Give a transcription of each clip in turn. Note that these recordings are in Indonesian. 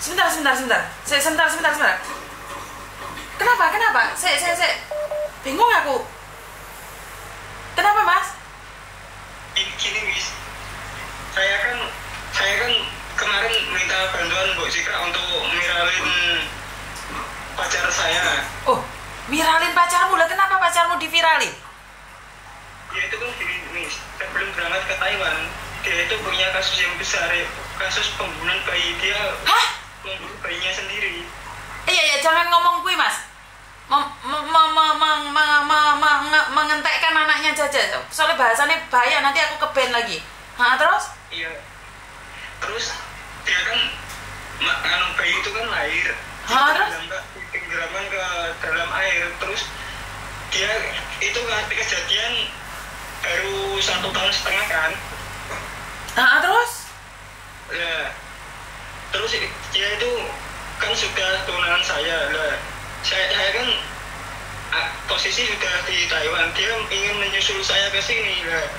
Sebentar. Sebentar. Kenapa? Saya bingung aku. Kenapa, Mas? Gini, Miss. Saya kan kemarin minta bantuan Bu Cika untuk viralin pacar saya. Oh, viralin pacarmu lah. Kenapa pacarmu diviralin? Ya itu kan gini, Miss. Sebelum berangkat ke Taiwan, dia itu punya kasus yang besar, ya. Kasus pembunuhan bayi. Dia Hah? membunuh bayinya sendiri. Iya, jangan ngomong kui, Mas. Mengentekkan anaknya saja. Soalnya bahasannya bahaya, nanti aku ke-ban lagi. Terus? Iya. Terus dia kan bayi itu kan lahir. Terus? Tenggelamkan ke dalam air. Terus dia itu kan kejadian baru 1,5 tahun kan. Terus? Ya. Terus dia itu kan sudah tunangan saya lah. Saya kan posisi sudah di Taiwan. Dia ingin menyusul saya ke sini lah.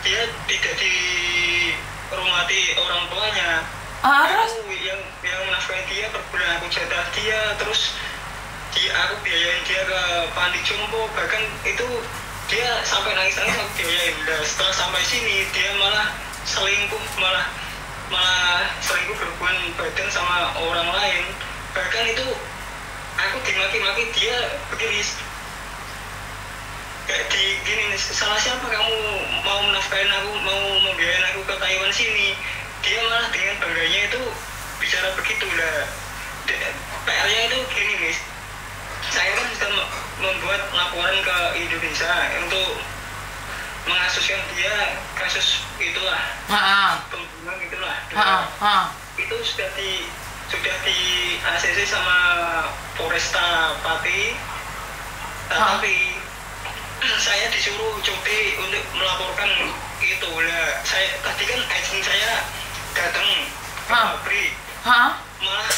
Dia tidak dihormati orang tuanya. Terus? Aku yang menafkahi dia per bulan, aku jatah dia. Terus aku biayain dia ke panti jompo. Bahkan itu dia sampai nangis-nangis aku biayain. Nah, setelah sampai sini dia malah selingkuh, malah selingkuh berhubungan badan sama orang lain. Bahkan itu aku dimaki-maki dia begini, kayak gini, salah siapa kamu mau menafkahin aku, mau membiayain aku ke Taiwan sini. Dia malah dengan bangganya itu bicara begitu lah. PR-nya itu gini, Miss. Saya kan sudah membuat laporan ke Indonesia untuk mengasuskan dia kasus itulah, pembunuhan itulah. Itu sudah di ACC sama Polresta Pati, tapi saya disuruh cuti untuk melaporkan itu lah. Saya tadi kan agent saya datang ke pabrik, malah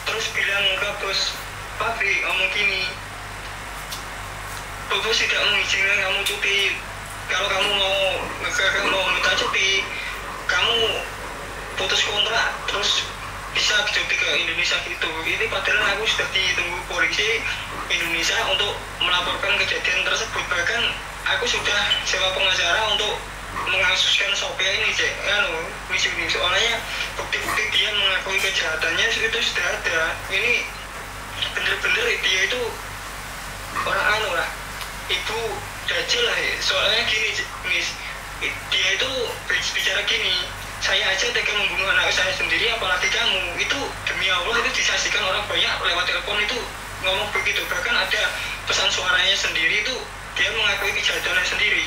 terus bilang ke bos pabrik, ngomong gini, bos tidak mengizinkan kamu cuti. Kalau kamu mau minta cuti, kamu putus kontrak terus bisa cuti ke Indonesia gitu. Ini padahal aku sudah ditunggu polisi Indonesia untuk melaporkan kejadian tersebut. Bahkan aku sudah sewa pengacara untuk mengasuskan Sophia ini, Miss Uni. Soalnya bukti-bukti dia mengakui kejahatannya itu sudah ada. Ini bener-bener dia itu orang lah, ibu dajjal lah. Soalnya gini, Miss, dia itu bicara gini, saya aja tega membunuh anak saya sendiri, apalagi kamu. Itu demi Allah, itu disaksikan orang banyak lewat telepon itu ngomong begitu. Bahkan ada pesan suaranya sendiri, itu dia mengakui kejahatannya sendiri.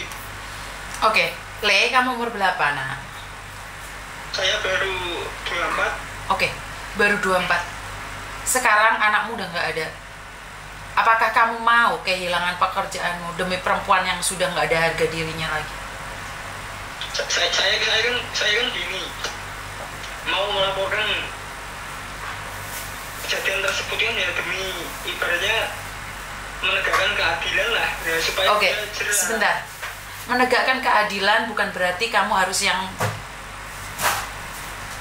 Oke, Le, kamu umur berapa, nak? Saya baru 24. Oke, baru 24. Sekarang anakmu udah nggak ada. Apakah kamu mau kehilangan pekerjaanmu demi perempuan yang sudah nggak ada harga dirinya lagi? Saya kan gini, mau melaporkan kejadian tersebut kan ya demi ibaratnya menegakkan keadilan lah, ya, supaya. Oke, sebentar. Menegakkan keadilan bukan berarti kamu harus yang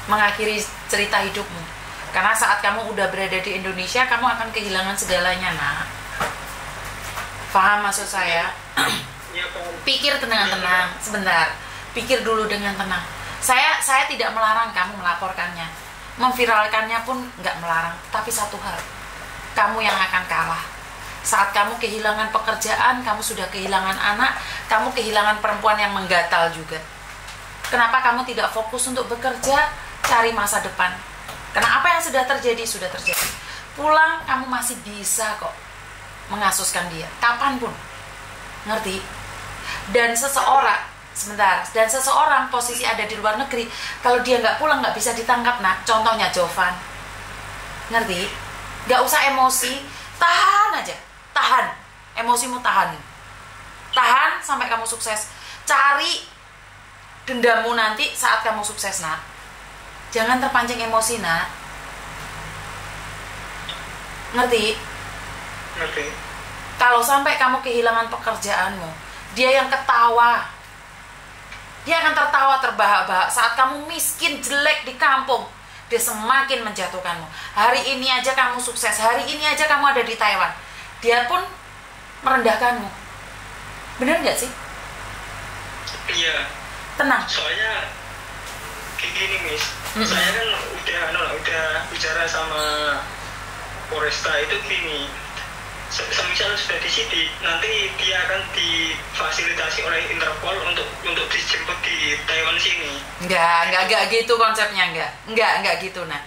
mengakhiri cerita hidupmu. Karena saat kamu udah berada di Indonesia, kamu akan kehilangan segalanya, nak. Paham maksud saya? Ya, Pikir tenang-tenang, sebentar. Pikir dulu dengan tenang. Saya tidak melarang kamu melaporkannya. Memviralkannya pun nggak melarang. Tapi satu hal, kamu yang akan kalah. Saat kamu kehilangan pekerjaan, kamu sudah kehilangan anak, kamu kehilangan perempuan yang menggatal juga. Kenapa kamu tidak fokus untuk bekerja, cari masa depan? Karena apa yang sudah terjadi, sudah terjadi. Pulang, kamu masih bisa kok mengasuskan dia, kapanpun. Ngerti? Dan seseorang, sebentar, dan seseorang posisi ada di luar negeri, kalau dia nggak pulang, nggak bisa ditangkap, nah. Contohnya Jovan. Ngerti? Nggak usah emosi, tahan aja. Tahan. Emosimu tahan. Tahan sampai kamu sukses. Cari dendammu nanti saat kamu sukses, nak. Jangan terpancing emosi, nak. Ngerti? Ngerti. Kalau sampai kamu kehilangan pekerjaanmu, dia yang ketawa. Dia akan tertawa terbahak-bahak saat kamu miskin, jelek di kampung. dia semakin menjatuhkanmu. Hari ini aja kamu sukses, hari ini aja kamu ada di Taiwan, dia pun merendahkanmu. Bener nggak sih? Iya. Tenang. Soalnya kayak gini Miss, saya kan udah bicara sama Polresta itu gini. Semisal sudah disidik, nanti dia akan difasilitasi oleh Interpol untuk dijemput di Taiwan sini. Enggak gitu konsepnya, enggak gitu. Nah,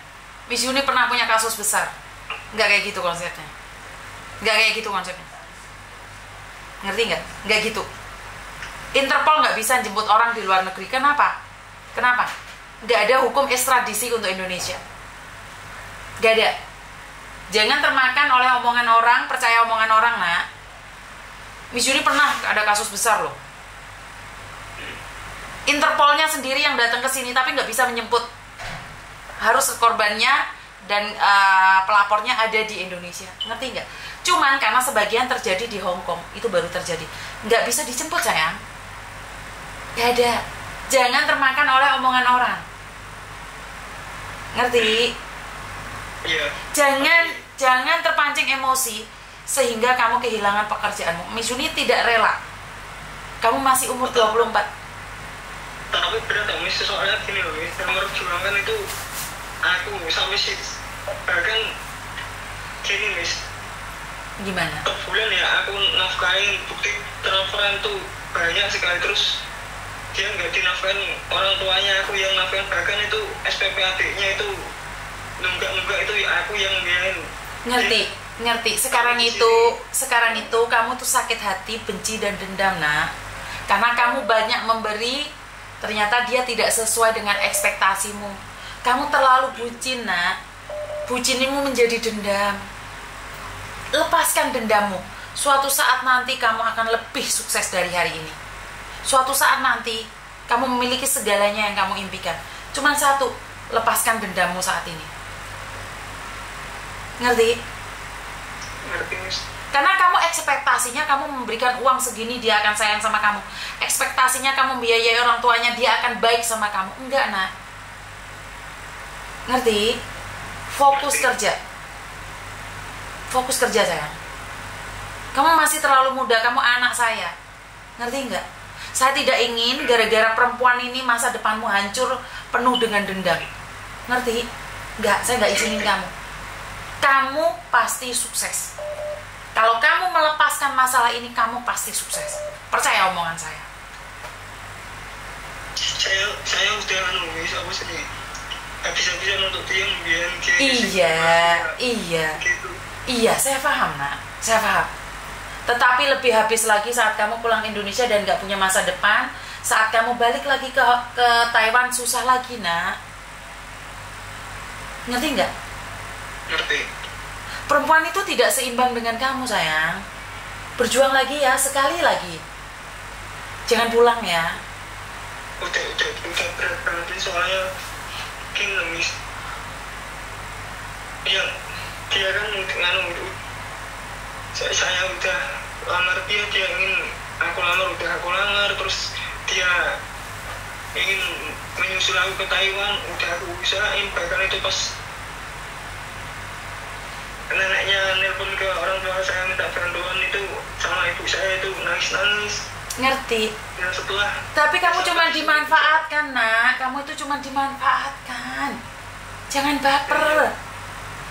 Miss Yuni pernah punya kasus besar. Enggak kayak gitu konsepnya. Enggak kayak gitu konsepnya. Ngerti enggak? Enggak gitu. Interpol nggak bisa jemput orang di luar negeri. Kenapa? Nggak ada hukum ekstradisi untuk Indonesia. Nggak ada. Jangan termakan oleh omongan orang, percaya omongan orang, nak. Miss Yuni pernah ada kasus besar loh. Interpolnya sendiri yang datang ke sini tapi nggak bisa menjemput. Harus korbannya dan pelapornya ada di Indonesia. Ngerti nggak? Cuman karena sebagian terjadi di Hong Kong, itu baru terjadi. Nggak bisa dijemput, sayang. Nggak ada. Jangan termakan oleh omongan orang. Ngerti? Iya. Jangan terpancing emosi sehingga kamu kehilangan pekerjaanmu. Miss Yuni tidak rela. Kamu masih umur 24. Tapi berat tak Miss, soalnya gini loh Miss, memperjuangkan itu aku sampai sih bahkan gini Miss. Gimana? Per bulan ya aku nafkahin, bukti transferan tuh banyak sekali, terus dia nggak dinafkahin orang tuanya, aku yang nafkahin. Bahkan itu SPP adiknya itu nunggak itu aku yang biayain. Ngerti. Sekarang itu kamu tuh sakit hati, benci dan dendam, nak. Karena kamu banyak memberi, ternyata dia tidak sesuai dengan ekspektasimu. Kamu terlalu bucin, nak. Bucinmu menjadi dendam. Lepaskan dendammu. Suatu saat nanti kamu akan lebih sukses dari hari ini. Suatu saat nanti kamu memiliki segalanya yang kamu impikan. Cuman satu, lepaskan dendammu saat ini. Ngerti, Miss. Karena kamu ekspektasinya kamu memberikan uang segini dia akan sayang sama kamu. Ekspektasinya kamu membiayai orang tuanya dia akan baik sama kamu. Enggak, nak. Ngerti? Fokus kerja. Fokus kerja, sayang. Kamu masih terlalu muda, kamu anak saya. Ngerti enggak? Saya tidak ingin gara-gara perempuan ini masa depanmu hancur penuh dengan dendam. Ngerti? Enggak, saya enggak izinin kamu. Kamu pasti sukses. Kalau kamu melepaskan masalah ini, kamu pasti sukses. Percaya omongan saya. Saya udah Miss, apa sih? Habis-habisan untuk dia membiayai. Iya, saya paham, nak. Saya paham. Tetapi lebih habis lagi saat kamu pulang Indonesia dan gak punya masa depan. Saat kamu balik lagi ke Taiwan, susah lagi, nak. Ngerti nggak? Ngerti. Perempuan itu tidak seimbang dengan kamu, sayang. Berjuang lagi ya, sekali lagi. Jangan pulang ya. Udah berat banget soalnya gini loh, Miss. Yang dia kan saya udah lamar dia ingin aku lamar, terus dia ingin menyusul aku ke Taiwan, udah aku usahain. Bahkan itu pas neneknya nelpon ke orang tua saya minta bantuan itu sama ibu saya itu nangis. Ngerti. Ya setelah. Tapi kamu cuma dimanfaatkan, nak. Kamu itu cuma dimanfaatkan. Jangan baper.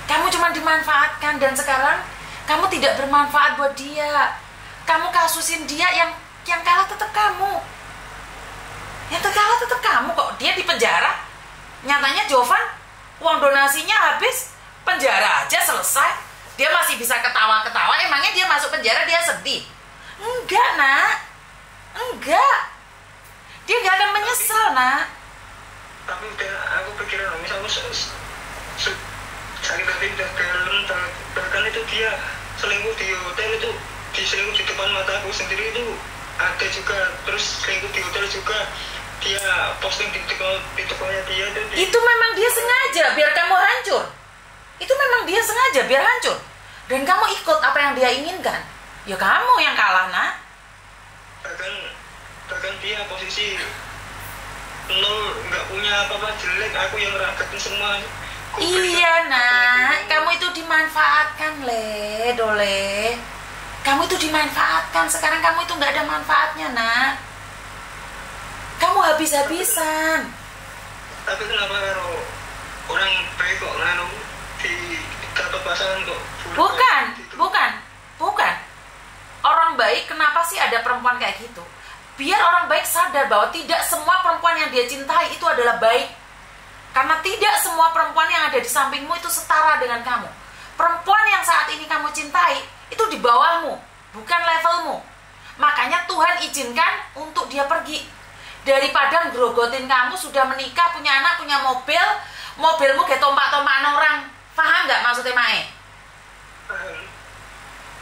Kamu cuma dimanfaatkan dan sekarang kamu tidak bermanfaat buat dia. Kamu kasusin dia, yang kalah tetap kamu. Yang terkalah tetap kamu kok. Dia di penjara. Nyatanya Jovan uang donasinya habis, penjara aja selesai. Dia masih bisa ketawa-ketawa. Emangnya dia masuk penjara dia sedih? Enggak, nak. Enggak. Dia gak akan menyesal, nak. Tapi udah aku pikiran, misalnya sakit hati udah dalam, bahkan itu dia selingkuh di hotel, itu diselingkuh di depan mata aku sendiri itu ada juga. Terus selingkuh di hotel juga, dia posting di tokonya dia itu memang dia sengaja biar kamu hancur. Itu memang dia sengaja biar hancur. Dan kamu ikut apa yang dia inginkan. Ya kamu yang kalah, nak. Bahkan dia posisi nol, nggak punya apa-apa, jelek, aku yang ragatin semua. Iya nak, kamu itu dimanfaatkan le, Dole. Kamu itu dimanfaatkan, sekarang kamu itu nggak ada manfaatnya nak. Kamu habis-habisan. Tapi kenapa kalau orang baik kok nganu di dapat pasangan kok? Bukan, gitu? bukan. Orang baik kenapa sih ada perempuan kayak gitu? Biar orang baik sadar bahwa tidak semua perempuan yang dia cintai itu adalah baik. Karena tidak semua perempuan yang ada di sampingmu itu setara dengan kamu. Perempuan yang saat ini kamu cintai itu di bawahmu, bukan levelmu. Makanya Tuhan izinkan untuk dia pergi. Daripada ngerogotin kamu sudah menikah, punya anak, punya mobil, mobilmu kayak tompak-tompakan orang. Paham nggak maksudnya Mae?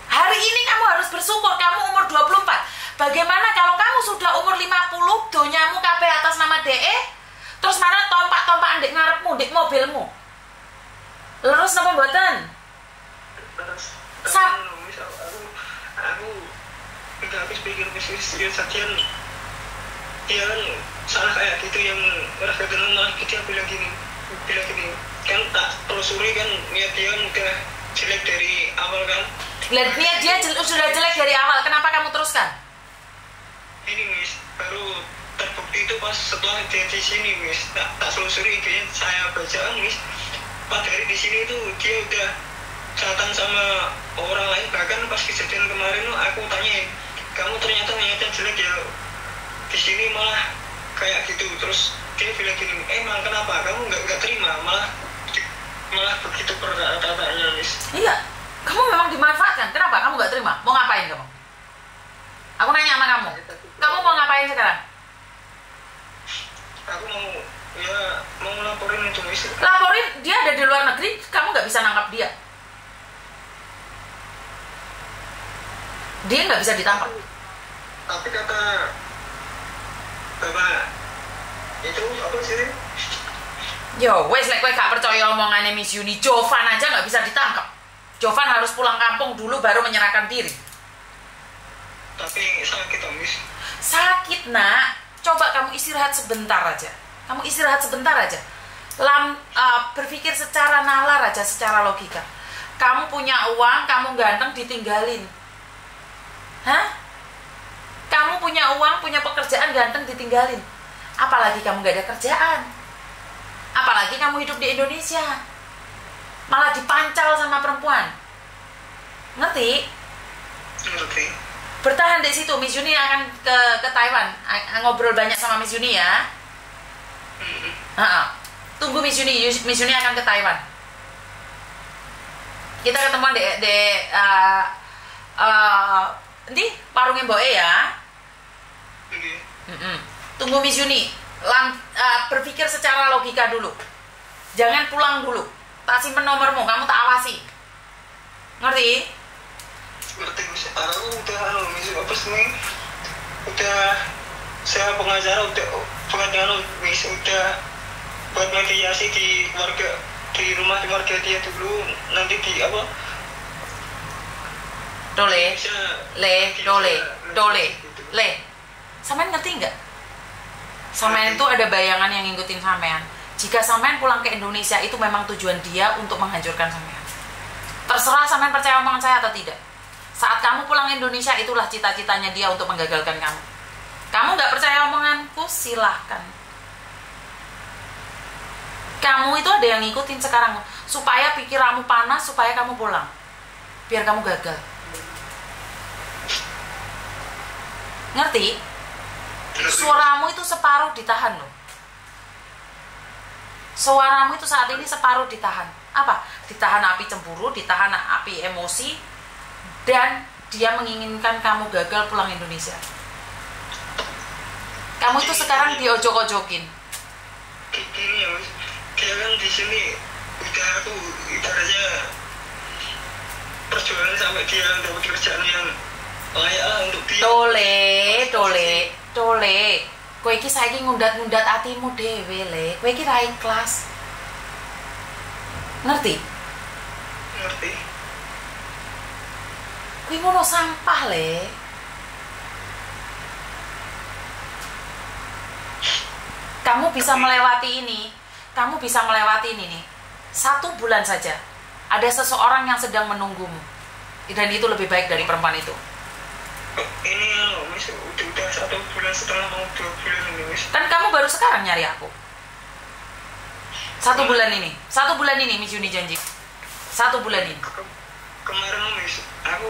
Hari ini kamu harus bersyukur kamu umur 24. Bagaimana kalau kamu sudah umur 50, donyamu kabeh atas nama DE, terus mana tompak-tompakan dek ngarepmu, dek mobilmu. Leres napa mboten? Aku nggak habis pikir bisnis sajian dia kan salah kayak gitu yang merasa kenal malah dia bilang gini kan tak telusuri kan niat dia udah jelek dari awal kan. Niat dia sudah jelek dari awal, kenapa kamu teruskan? Ini Miss, baru terbukti itu pas setelah dia di sini Miss, tak telusuri IG-nya saya bacaan Miss, pas dari di sini itu dia udah catatan sama orang lain, bahkan pas kejadian kemarin aku tanyain, kamu ternyata niatnya jelek ya, di sini malah kayak gitu. Terus dia bilang gini, emang kenapa kamu nggak terima, malah begitu perkataannya Miss. Iya, kamu memang dimanfaatkan. Kenapa kamu nggak terima? Mau ngapain kamu? Aku nanya sama kamu mau ngapain sekarang? Aku mau laporin itu Miss. Laporin, dia ada di luar negeri, kamu nggak bisa nangkap dia. Dia nggak bisa ditangkap. Tapi kata Bapak itu apa sih? Yo, wes kowe gak percaya omongannya Miss Yuni, Jovan aja nggak bisa ditangkap. Jovan harus pulang kampung dulu baru menyerahkan diri. Tapi sakit Miss. Sakit nak, coba kamu istirahat sebentar aja. Berpikir secara nalar aja, secara logika. Kamu punya uang, kamu ganteng ditinggalin. Hah? Kamu punya uang, punya pekerjaan, ganteng ditinggalin. Apalagi kamu gak ada kerjaan. Apalagi kamu hidup di Indonesia. Malah dipancal sama perempuan. Ngerti? Ngerti. Bertahan di situ. Miss Yuni akan ke Taiwan. Ngobrol banyak sama Miss Yuni ya. Tunggu Miss Yuni. Miss Yuni akan ke Taiwan. Kita ketemuan di Parungnya Mboe ya. Tunggu Miss Yuni. Berpikir secara logika dulu. Jangan pulang dulu. Tak simpen nomormu, kamu tak awasi. Ngerti? Ngerti Miss. Aku udah Miss apa sih? Udah saya pengacara udah Miss udah buat mediasi di rumah keluarga dia dulu, nanti di apa? Dole. Sampean ngerti nggak? Sampean itu ada bayangan yang ngikutin sampean. Jika sampean pulang ke Indonesia itu memang tujuan dia untuk menghancurkan sampean. Terserah sampean percaya omongan saya atau tidak. Saat kamu pulang Indonesia itulah cita-citanya dia untuk menggagalkan kamu. Kamu nggak percaya omonganku? Silahkan. Kamu itu ada yang ngikutin sekarang supaya pikiranmu panas, supaya kamu pulang. Biar kamu gagal. Ngerti? Suaramu itu separuh ditahan loh. Suaramu itu saat ini separuh ditahan. Apa? Ditahan api cemburu, ditahan api emosi, dan dia menginginkan kamu gagal pulang Indonesia. Kamu itu sekarang diojok-ojokin. Gini ya Mas, dia kan di sini udah aku ibaratnya perjuangan sampai dia dapat kerjaan yang layak lah untuk dia. Dole. Kowe iki saiki ngundat-ngundat atimu dhewe le. Kowe iki ra ikhlas. Ngerti? Ngerti. Kuwi ngono sampah le. Kamu bisa melewati ini nih. 1 bulan saja ada seseorang yang sedang menunggumu, dan itu lebih baik dari perempuan itu. Ini Miss, udah 1 bulan setengah mau 2 bulan ini Miss. Kan kamu baru sekarang nyari aku. 1 bulan ini, 1 bulan ini Miss Yuni janji. 1 bulan ini. Kemarin Miss, aku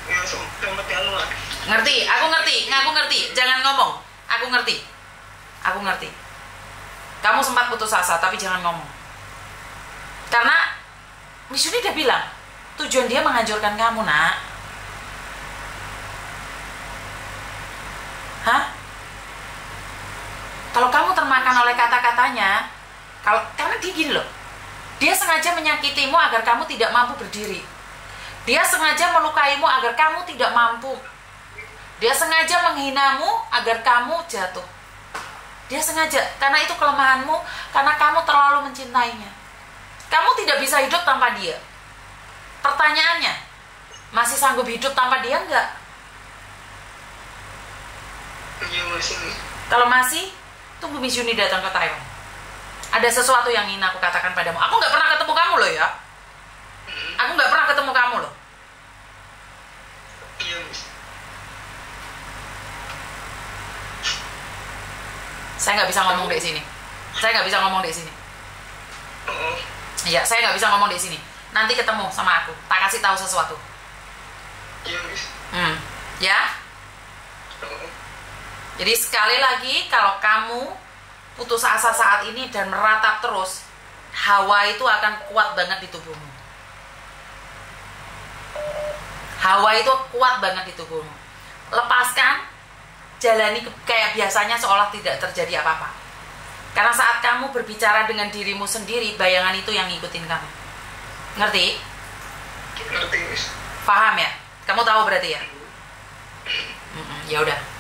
ya sempat anu. Ngerti, aku ngerti. Jangan ngomong. Aku ngerti. Kamu sempat putus asa, tapi jangan ngomong. Karena Miss Yuni udah bilang, tujuan dia menghancurkan kamu, nak. Hah? Kalau kamu termakan oleh kata-katanya, karena dia gini loh, dia sengaja menyakitimu agar kamu tidak mampu berdiri. Dia sengaja melukaimu agar kamu tidak mampu. Dia sengaja menghinamu agar kamu jatuh. Dia sengaja, karena itu kelemahanmu, karena kamu terlalu mencintainya. Kamu tidak bisa hidup tanpa dia. Pertanyaannya, masih sanggup hidup tanpa dia enggak? Iya masih. Kalau masih, tunggu Miss Yuni datang ke Taiwan. Ada sesuatu yang ingin aku katakan padamu. Aku nggak pernah ketemu kamu loh ya. Aku nggak pernah ketemu kamu loh. Iya Miss. Saya nggak bisa ngomong di sini. Oh. Iya, saya nggak bisa ngomong di sini. Nanti ketemu sama aku. Tak kasih tahu sesuatu. Iya Miss. Ya. Oh. Jadi sekali lagi, kalau kamu putus asa saat ini dan meratap terus, hawa itu akan kuat banget di tubuhmu. Hawa itu kuat banget di tubuhmu. Lepaskan, jalani kayak biasanya seolah tidak terjadi apa-apa. Karena saat kamu berbicara dengan dirimu sendiri, bayangan itu yang ngikutin kamu. Ngerti? Ngerti Miss. Paham ya? Kamu tahu berarti ya? Ya udah.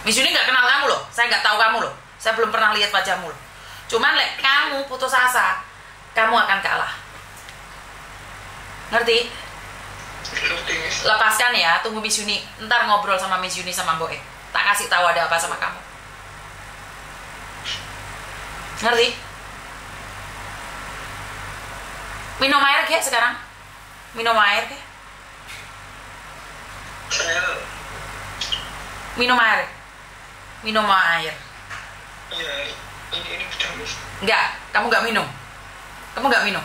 Miss Yuni nggak kenal kamu loh, saya nggak tahu kamu loh, saya belum pernah lihat wajahmu loh. Cuman kamu putus asa, kamu akan kalah. Ngerti? Ngerti Miss. Lepaskan ya, tunggu Miss Yuni. Ntar ngobrol sama Miss Yuni sama Boe. Tak kasih tahu ada apa sama kamu. Ngerti? Minum air ke sekarang? Minum air ke? Saya Minum air. Minum air. ya ini udah Miss. Enggak, kamu nggak minum. Kamu nggak minum.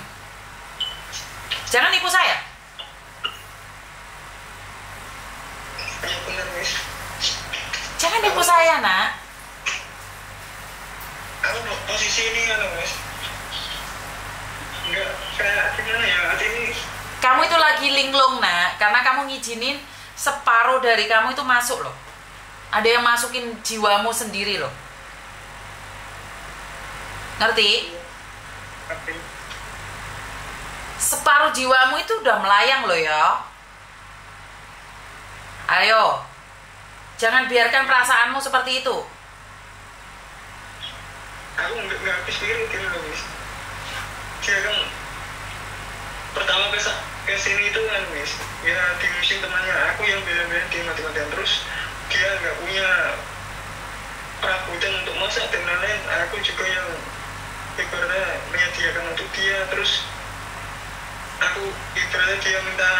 Jangan tipu saya. Iya benar Miss. Jangan tipu saya, nak. Aku posisi ini kan Miss. Enggak kayak gimana ya, hati ini. Kamu itu lagi linglung, nak. Karena kamu ngizinin separuh dari kamu itu masuk loh. Ada yang masukin jiwamu sendiri loh. Ngerti? Tapi Separuh jiwamu itu udah melayang loh ya. Ayo. Jangan biarkan perasaanmu seperti itu. aku nggak habis pikir gini loh Miss. Dia kan pertama ke sini itu kan Miss, ya diusir temannya aku yang bela-bela dia mati-matian terus. Dia nggak punya perabotan untuk masak dan lain-lain. Aku juga yang ibaratnya menyediakan untuk dia. Terus aku ibaratnya dia minta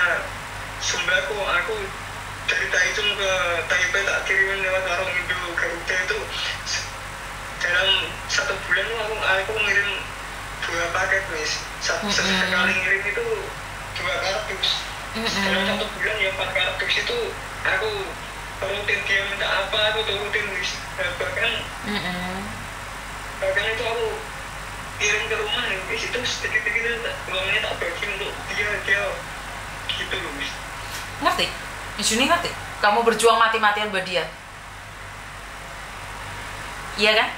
sembako, aku dari Taichung ke Taipei tak kirimin lewat warung Indo Garuda itu. Dalam 1 bulan aku ngirim 2 paket Miss. Sekali ngirim itu 2 kardus. Dalam 1 bulan ya 4 kardus itu aku turutin, dia minta apa aku turutin Miss. Bahkan itu aku kirim ke rumah nih Miss, itu sedikit-sedikit uangnya tak bagi untuk dia gitu loh Miss. Ngerti? Miss Yuni ngerti? Kamu berjuang mati-matian buat dia. Iya kan?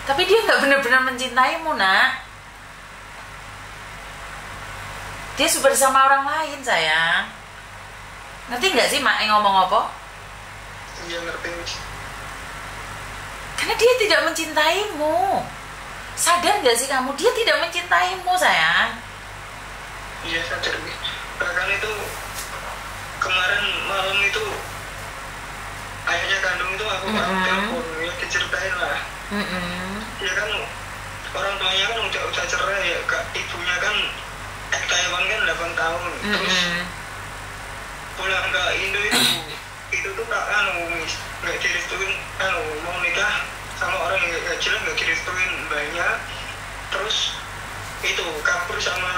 Tapi dia nggak benar-benar mencintaimu, nak. Dia sudah bersama orang lain, sayang. Ngerti nggak sih mak yang ngomong apa? Iya ngerti Miss. Karena dia tidak mencintaimu. Sadar nggak sih kamu? Dia tidak mencintaimu, sayang. Iya sadar Miss. Bahkan itu kemarin malam itu ayahnya kandung itu aku telepon, ya diceritain lah. Ya kan orang tuanya kan udah cerai ya kak, ibunya kan Taiwan kan 8 tahun, terus pulang ke Indo itu tuh kak nggak direstuin, mau nikah sama orang yang nggak jelas, nggak direstuin banyak, terus itu kabur sama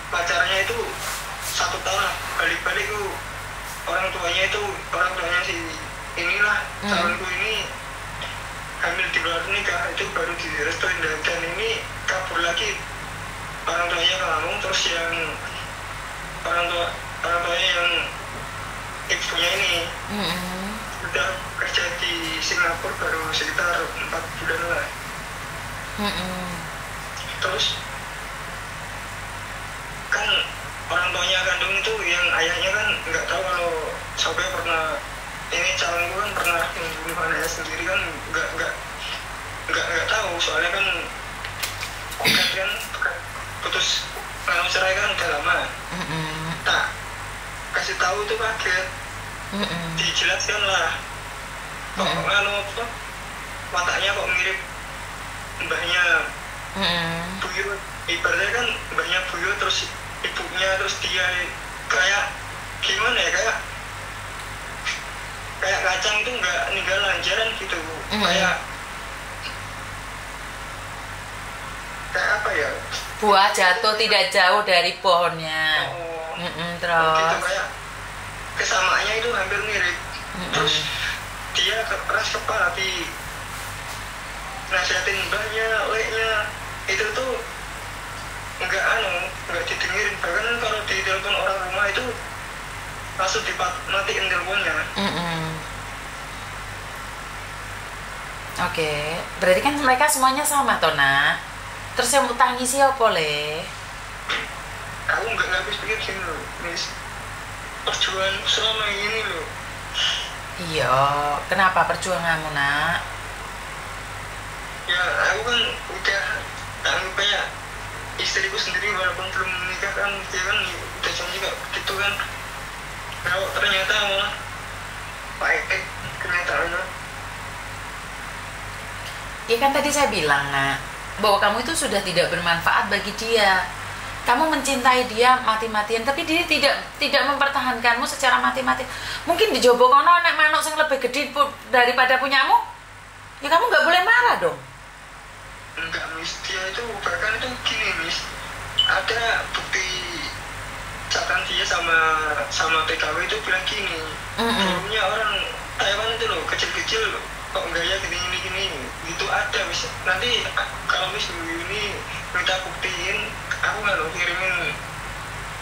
pacarnya itu 1 tahun lah, balik-balik tuh orang tuanya si inilah calonku ini hamil di luar nikah, itu baru direstuin, dan ini kabur lagi, orang tuanya ke Lampung, terus yang orang tuanya yang ibunya ini udah kerja di Singapura baru sekitar 4 bulan lah. Terus kan orang tuanya kandung itu yang ayahnya kan nggak tahu kalau sampai pernah ini calonku kan pernah membunuh anaknya sendiri kan, nggak tahu, soalnya kan putus kalau cerai kan udah lama. Tak kasih tahu tuh kaget, dijelaskan lah kok apa wataknya kok mirip mbahnya buyut, ibaratnya kan mbahnya buyut terus ibunya, terus dia kayak gimana ya, kayak kacang itu nggak ninggal lanjaran gitu, kayak apa ya, buah jatuh tidak jauh dari pohonnya. Terus gitu, kayak kesamaannya itu hampir mirip. Terus dia keras kepala di nasihatin mbahnya, leknya itu tuh nggak didengerin, bahkan kalau ditelepon orang rumah itu langsung dimatiin teleponnya. Oke, berarti kan mereka semuanya sama toh nak. Terus yang utangi siapa le? Aku nggak habis pikir gini loh, Miss, perjuangan selama ini loh. Iya, kenapa perjuanganmu nak? Ya aku kan udah anggap kayak istriku sendiri, walaupun belum menikah kan, dia kan udah janji kok gitu kan, kalau ternyata malah baik kenyataannya. Ya kan tadi saya bilang nak, bahwa kamu itu sudah tidak bermanfaat bagi dia. Kamu mencintai dia mati-matian, tapi dia tidak mempertahankanmu secara mati-matian. Mungkin di Jowo kono nek manuk sing lebih gede daripada punyamu, ya kamu nggak boleh marah dong. Enggak, Miss, dia itu bahkan itu gini, Miss, ada bukti catatan dia sama TKW itu bilang gini, dulunya orang Taiwan itu loh kecil-kecil kok gaya gini gitu, ada Miss. Nanti kalau Miss ini minta buktiin, aku nggak lo kirimin.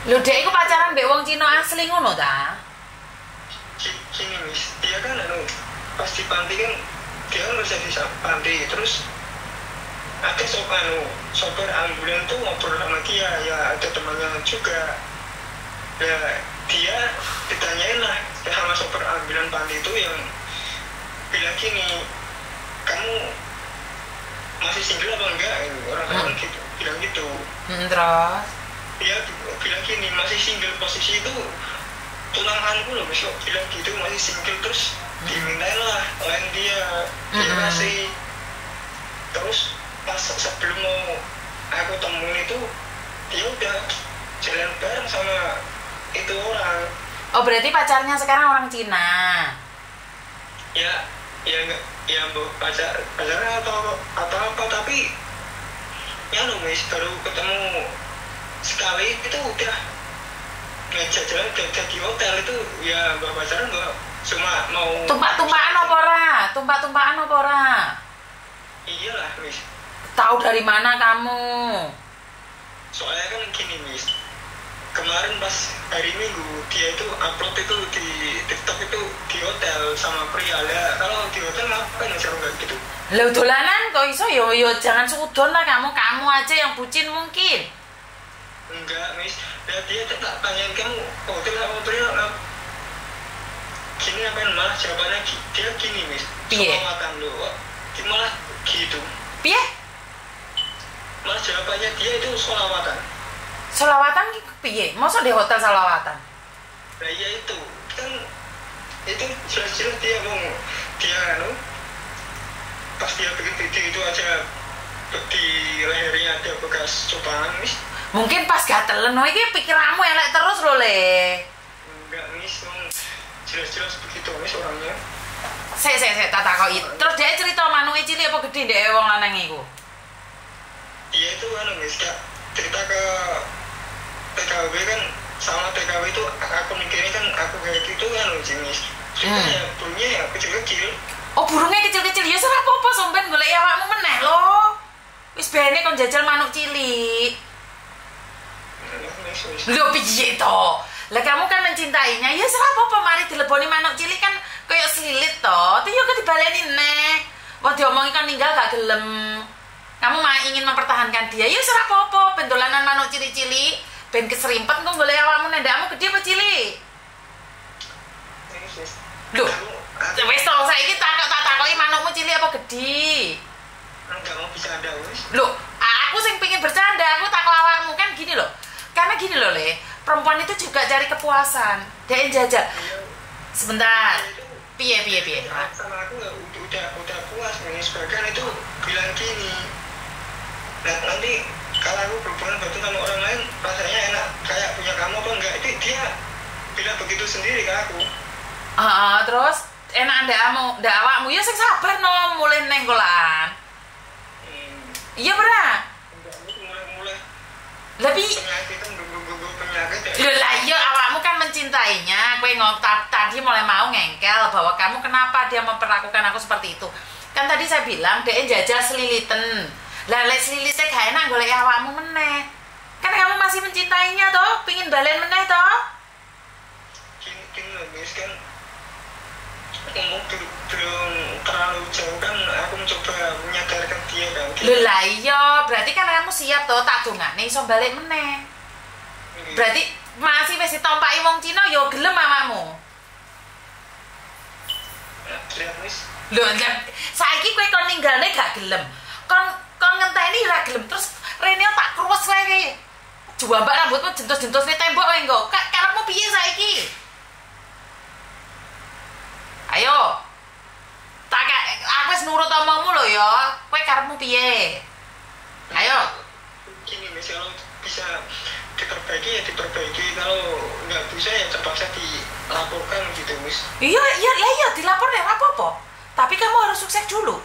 Lho dek iku pacaran mbek wong Cina asli ngono ta? Gini Miss, dia kan pas di panti kan, dia kan kerja di panti, terus ada sopir ambulan tuh ngobrol sama dia, ya ada temannya juga. Ya dia ditanyain lah sama sopir ambulan panti itu yang bilang gini, kamu masih single apa enggak? Orang-orang gitu bilang gitu. Terus dia bilang gini, masih single, posisi itu tunanganku loh, besok bilang gitu masih single, terus dimintain lah lain dia kasih. Terus pas sebelum mau aku temuin itu, dia udah jalan bareng sama itu orang. oh berarti pacarnya sekarang orang Cina? Ya enggak, ya pacarnya atau apa, tapi ya lo Miss, baru ketemu sekali itu udah ngajak jalan, udah di hotel itu, ya pacaran gak cuma mau Tumpak-tumpakan apa ora? Iyalah Miss. Tahu dari mana kamu? Soalnya kan gini Miss, kemarin pas hari Minggu dia itu upload itu di TikTok itu di hotel sama pria. Ya kalau di hotel ngapain seru nggak gitu? Lah dolanan kok iso yo jangan sudon lah kamu aja yang bucin mungkin. Enggak Miss, ya dia tak tanyain kamu hotel gini ngapain, malah jawabannya dia gini Miss, solawatan lo, malah gitu. Piye? Malah jawabannya dia itu solawatan. Solawatan piye? Masa di hotel solawatan? Nah iya itu kan, itu jelas-jelas dia mau, dia pas dia bikin video itu aja di lehernya ada bekas cobaan mis. Mungkin pas gatelen iki pikiranmu elek terus lho Le. Enggak mis, jelas-jelas begitu mis orangnya. Sik tak takoki. Terus dia cerita manuke cilik apa gede ndek wong lanang iku? Iya itu kan mis, Kak. Cerita ke TKW kan, sama TKW itu aku mikirnya kan aku kayak gitu kan mis. Ya burungnya ya kecil-kecil. Oh burungnya kecil-kecil, ya ora apa-apa sampean golek awakmu meneh lho. Wis bene kon jajal manuk cilik. Lho piye to? Lah kamu kan mencintainya, ya ora apa-apa mari dileboni manuk cilik kan kayak selilit to. Tapi yo dibaleni neh. Wong diomongi kan ninggal gak gelem. Kamu mah ingin mempertahankan dia, ya ora apa-apa, ben dolanan manuk cilik-cilik, ben keserimpet kok golek awakmu nendakmu gede apa cilik? Lho, wis to saiki tak takoki manukmu cilik apa gede? Enggak mau bercanda wis. Loh, aku sing pengen bercanda, aku takut awakmu kan gini loh. Karena gini loh Le, perempuan itu juga cari kepuasan. Dia jajal. Sebentar. Piye. Sama aku udah puas nih. Sebagian itu bilang gini. Nah, nanti kalau aku berhubungan betul sama orang lain, rasanya enak kayak punya kamu apa enggak? Itu dia bilang begitu sendiri ke aku. Terus enak ndak awakmu ya sing sabar no mulai nenggolan. Iya berat. Mulai. Lebih. Lah iya awakmu kan mencintainya. Kowe tadi mulai mau ngengkel bahwa kamu kenapa dia memperlakukan aku seperti itu. Kan tadi saya bilang dia jajal seliliten. Lah lek selilite gak enak golek awakmu meneh. Kan kamu masih mencintainya toh, pengin balen meneh toh. Gini loh guys kan. Ngomong belum terlalu jauh kan aku mencoba menyadarkan dia kan. Lah iya, berarti kan kamu siap toh tak dongane iso balik meneh. Berarti masih wis ditompaki wong Cina ya gelem awakmu. Lihat wis. Lho, saiki kowe kon ninggalne gak gelem. Kon ngenteni ra gelem terus rene tak kruwes wae. Juambak rambutmu jentos-jentos ning tembok wae engko. Karepmu piye saiki? Ayo. Aku wis nurut omongmu lho ya. Kowe karepmu piye? Ayo. Gini misalnya bisa diperbaiki ya diperbaiki, kalau nggak bisa ya terpaksa dilaporkan gitu Miss. Iya dilapor ya apa-apa. Tapi kamu harus sukses dulu.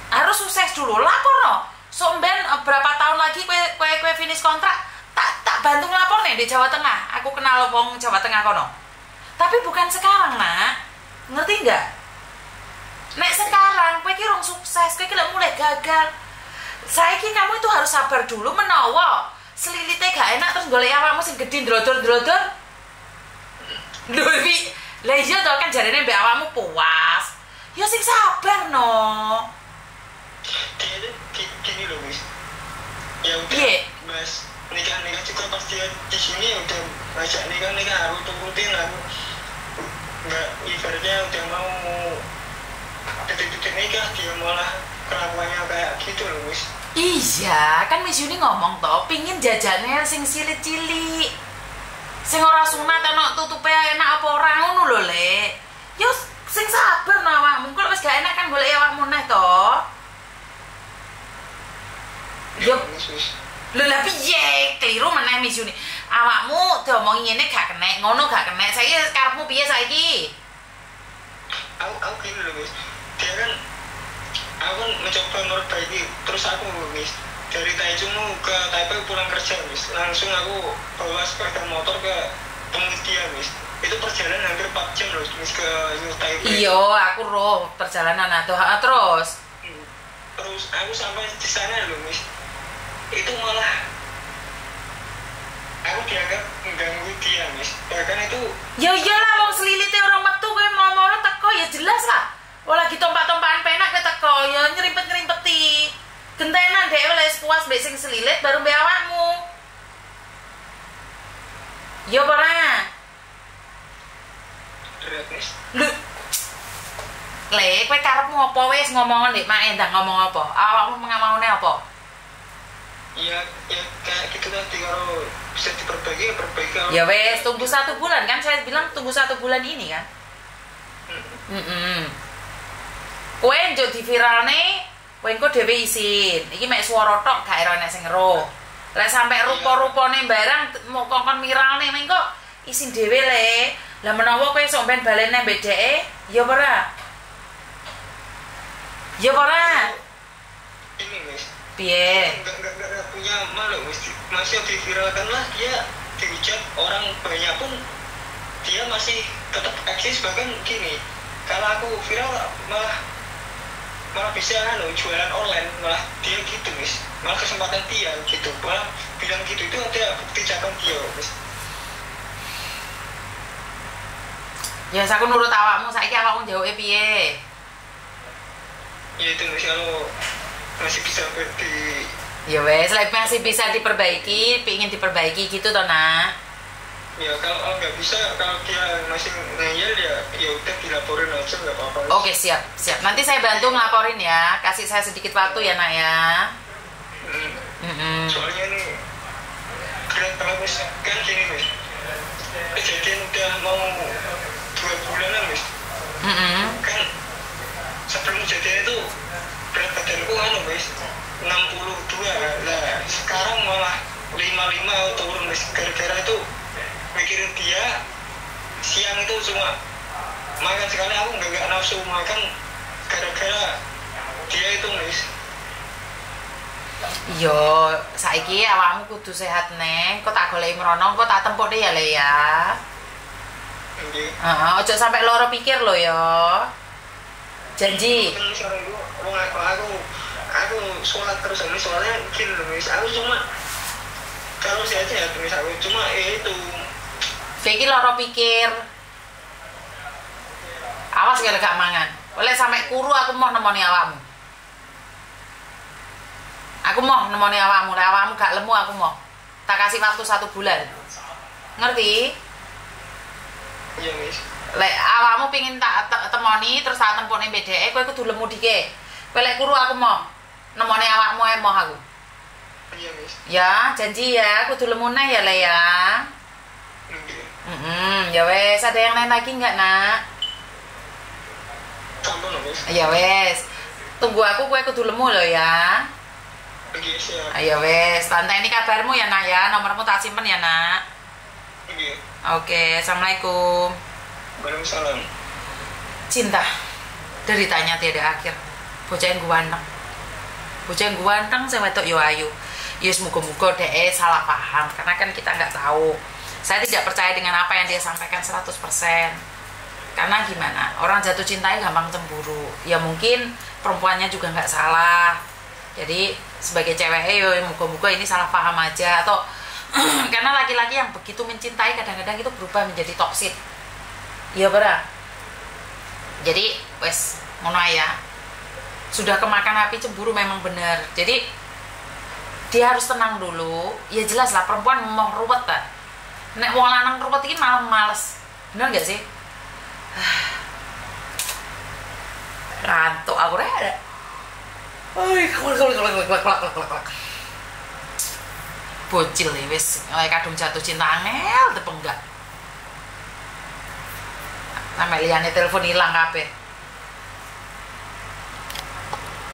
Harus sukses dulu, lapor no. Somben berapa tahun lagi kue finish kontrak tak bantu ngelapor nih di Jawa Tengah. Aku kenal wong Jawa Tengah kono. Tapi bukan sekarang nak, ngerti nggak? Nek sekarang, kue kira sukses, kue kira mulai gagal. Saiki kamu itu harus sabar dulu menawa selilite gak enak terus golek awakmu sing gedhe ndrodor-ndrodor. Lho iki, lha iya to kan jarene mbek awakmu puas. Ya sing sabar no. Gini loh Miss. Ya udah, Mas. Nikah juga pasti di sini udah ngajak nikah harus turutin aku. Nggak ibaratnya udah mau detik-detik nikah dia malah kelakuannya kayak gitu loh Miss. Iya, kan Miss Yuni ngomong toh, pingin jajannya sing cilik-cilik, sing ora sunat ana tutupe enak apa ora ngono lho Le. Yo sing sabar no awakmu, kok wis gak enak kan golek awakmu neh toh. Yo lho lah piye keliru meneh Miss Yuni. Awakmu diomongi ngene gak kenek, ngono gak kenek. Saiki karepmu piye saiki? Aku gini loh Miss. Dia kan aku mencoba memperbaiki, terus aku Miss dari Taichung ke Taipei pulang kerja Miss, langsung aku bawa sepeda motor ke pengutia Miss. Itu perjalanan hampir 4 jam loh Miss ke Taipei. Iya, aku roh perjalanan atau terus. Terus aku sampai di sana loh Miss, itu malah aku dianggap mengganggu dia Miss. Bahkan itu ya iyalah wong selilite orang metu kowe mau teko ya jelas lah. Oh lagi tompak-tompakan penak ke teko ya nyerimpet-nyerimpeti. Gentenan dhewe wis puas mbek sing selilit baru mbek awakmu. Ya ora. Miss. Le, kowe karepmu apa wis ngomong ndek Mak Endang ngomong apa? Awakmu ngamaune apa? Ya kayak gitu tadi, kalau bisa diperbaiki ya perbaiki. Ya wes tunggu 1 bulan kan, saya bilang tunggu 1 bulan ini kan. Kowe njuk di viralne kowe engko dhewe isin. Iki mek swara tok gak ero nek sing ero. Lah sampe rupa-rupane barang mau kongkon viralne mengko isin dhewe le. Lah menawa kowe sok ben balene mbek dheke, ya ora? Ya ora? Ini Miss. Piye? Enggak punya malu Miss. Masih diviralkan lah dia dihujat orang banyak pun dia masih tetap eksis, bahkan gini. Kalau aku viral malah bisa jualan online, malah dia gitu Miss. Malah kesempatan dia gitu. Malah bilang gitu itu ada bukti jawaban dia Miss. Ya aku nurut awakmu, saiki awakmu jawabnya piye? Ya itu Miss, kalau masih bisa di Ya wes, masih bisa diperbaiki, pingin diperbaiki gitu toh nak. ya kalau nggak bisa, kalau dia masih ngeyel ya udah dilaporin aja, nggak apa-apa. Oke, siap. Nanti saya bantu ngelaporin ya, kasih saya sedikit waktu ya nak ya. Soalnya ini keren banget Miss, kan gini Miss, kejadian udah mau 2 bulanan Miss. Kan sebelum kejadian itu berat badanku Miss 62, nah sekarang malah 55 turun Miss, gara-gara itu mikirin dia. Siang itu cuma makan sekali, aku nggak nafsu makan gara-gara dia itu Miss. Yo, saiki awakmu kudu sehat neng, kok tak goleki mrono, kok tak tempuk deh ya le ya. Nggih. Ojo sampai loro pikir lo yo. Janji. Aku sholat terus Miss, soalnya gini loh Miss, aku cuma kalau sehat Miss, aku cuma itu Iki loro pikir. Awas kalau gak mangan. Oleh sampai kuru aku mau nemoni awakmu. Aku mau nemoni awakmu, awakmu gak lemu aku mau. Tak kasih waktu 1 bulan. Ngerti? iya Miss. Lek awakmu pingin tak temoni terus tak tempone BDE, kowe kudu lemu dike. Kowe lek kuru aku mau nemoni awakmu emoh aku. Iya Miss. Ya, janji ya, kudu lemu neh ya le ya. Ya wes, ada yang lain lagi nggak nak? Sampun Miss. Ya wes, tunggu aku, kue kudu lemu lo ya. Iya siap. Ayo wes, tante ini kabarmu ya nak ya, nomormu tak simpen ya nak. Iya. Oke, assalamualaikum. Waalaikumsalam. Cinta, deritanya tiada akhir. Bocah yang ganteng, saya wedok yo ayu. Yus muga-muga deh salah paham, karena kan kita nggak tahu. Saya tidak percaya dengan apa yang dia sampaikan 100%. Karena gimana, orang jatuh cintanya gampang cemburu. Ya mungkin perempuannya juga nggak salah. Jadi sebagai cewek yo muga-muga ini salah paham aja. Atau karena laki-laki yang begitu mencintai kadang-kadang itu berubah menjadi toksik. Iya benar. Jadi wes ngono ya. Sudah kemakan api cemburu memang benar. Jadi dia harus tenang dulu. Ya jelas lah perempuan mau ruwet tak. Nek wong lanang ruwet iki malah males. Bener gak sih? Ngantuk aku rada. Bocil nih wis kadung jatuh cinta angel tepeng enggak. Sampai liane telepon hilang kabeh.